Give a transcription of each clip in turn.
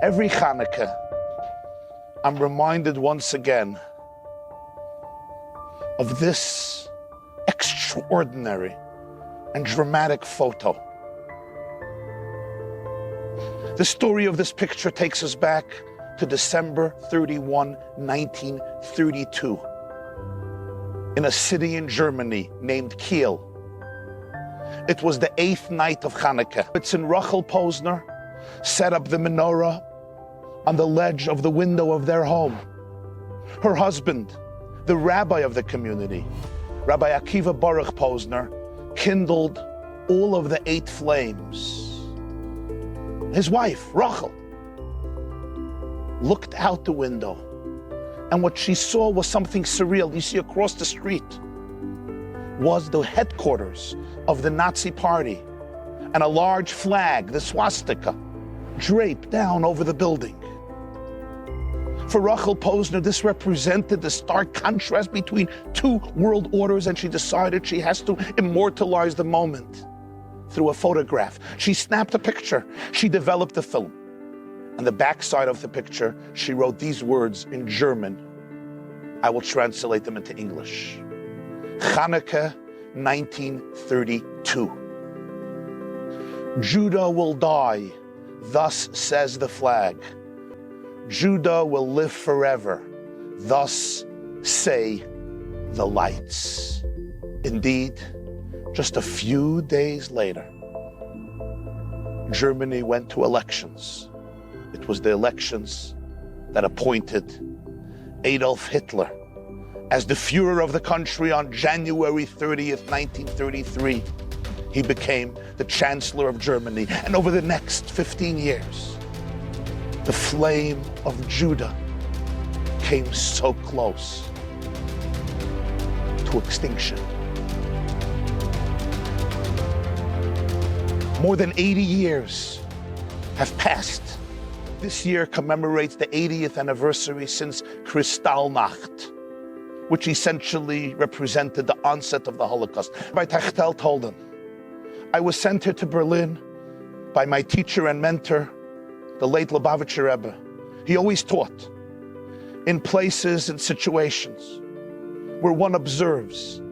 Every Chanukah, I'm reminded once again of this extraordinary and dramatic photo. The story of this picture takes us back to December 31, 1932, in a city in Germany named Kiel. It was the 8th night of Chanukah. It's in Rachel Posner set up the menorah on the ledge of the window of their home. Her husband, the rabbi of the community, Rabbi Akiva Baruch Posner, kindled all of the 8 flames. His wife, Rachel, looked out the window, and what she saw was something surreal. You see, across the street was the headquarters of the Nazi party, and a large flag, the swastika, draped down over the building. For Rachel Posner, this represented the stark contrast between 2 world orders, and she decided she has to immortalize the moment through a photograph. She snapped a picture. She developed a film. On the backside of the picture, she wrote these words in German. I will translate them into English. Chanukah, 1932. Judah will die, thus says the flag. Judah will live forever, thus say the lights. Indeed, just a few days later, Germany went to elections. It was the elections that appointed Adolf Hitler as the Führer of the country on January 30th, 1933. He became the Chancellor of Germany. And over the next 15 years, the flame of Judah came so close to extinction. More than 80 years have passed. This year commemorates the 80th anniversary since Kristallnacht, which essentially represented the onset of the Holocaust. Rabbi Tachtel told him, I was sent here to Berlin by my teacher and mentor, the late Lubavitcher Rebbe. He always taught in places and situations where one observes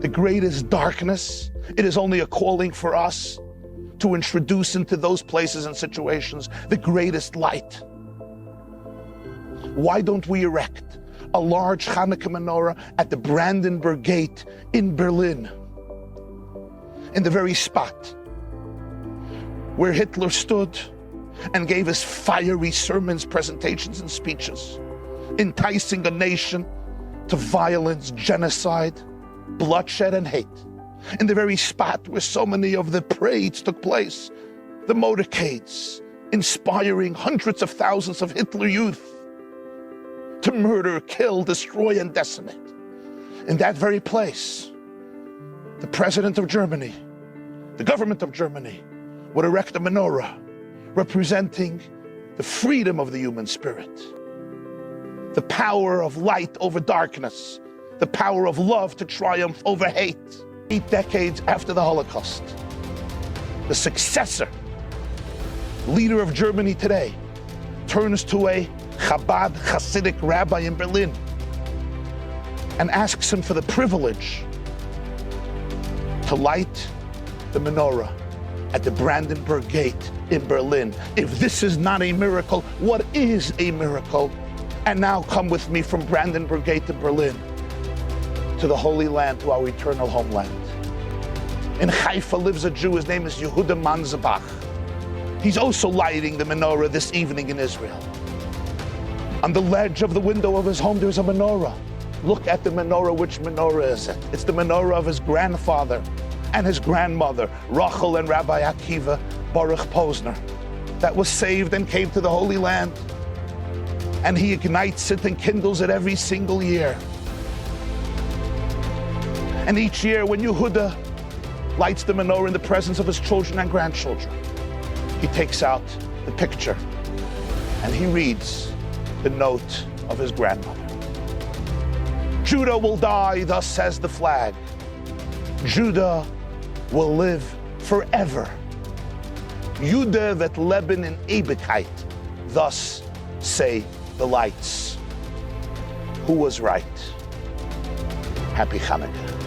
the greatest darkness. It is only a calling for us to introduce into those places and situations the greatest light. Why don't we erect a large Chanukah menorah at the Brandenburg Gate in Berlin, in the very spot where Hitler stood and gave his fiery sermons, presentations, and speeches, enticing a nation to violence, genocide, bloodshed, and hate. In the very spot where so many of the parades took place, the motorcades, inspiring hundreds of thousands of Hitler youth to murder, kill, destroy, and decimate. In that very place, the President of Germany, the government of Germany, would erect a menorah representing the freedom of the human spirit, the power of light over darkness, the power of love to triumph over hate. 8 decades after the Holocaust, the successor, leader of Germany today, turns to a Chabad Hasidic rabbi in Berlin and asks him for the privilege to light the menorah at the Brandenburg Gate in Berlin. If this is not a miracle, what is a miracle? And now come with me from Brandenburg Gate to Berlin, to the Holy Land, to our eternal homeland. In Haifa lives a Jew, his name is Yehuda Manzabach. He's also lighting the menorah this evening in Israel. On the ledge of the window of his home, there's a menorah. Look at the menorah. Which menorah is it? It's the menorah of his grandfather and his grandmother, Rachel and Rabbi Akiva Baruch Posner, that was saved and came to the Holy Land. And he ignites it and kindles it every single year. And each year when Yehuda lights the menorah in the presence of his children and grandchildren, he takes out the picture and he reads the note of his grandmother. Judah will die, thus says the flag. Judah will live forever. Judah wird leben in Ewigkeit. Thus say the lights. Who was right? Happy Chanukah.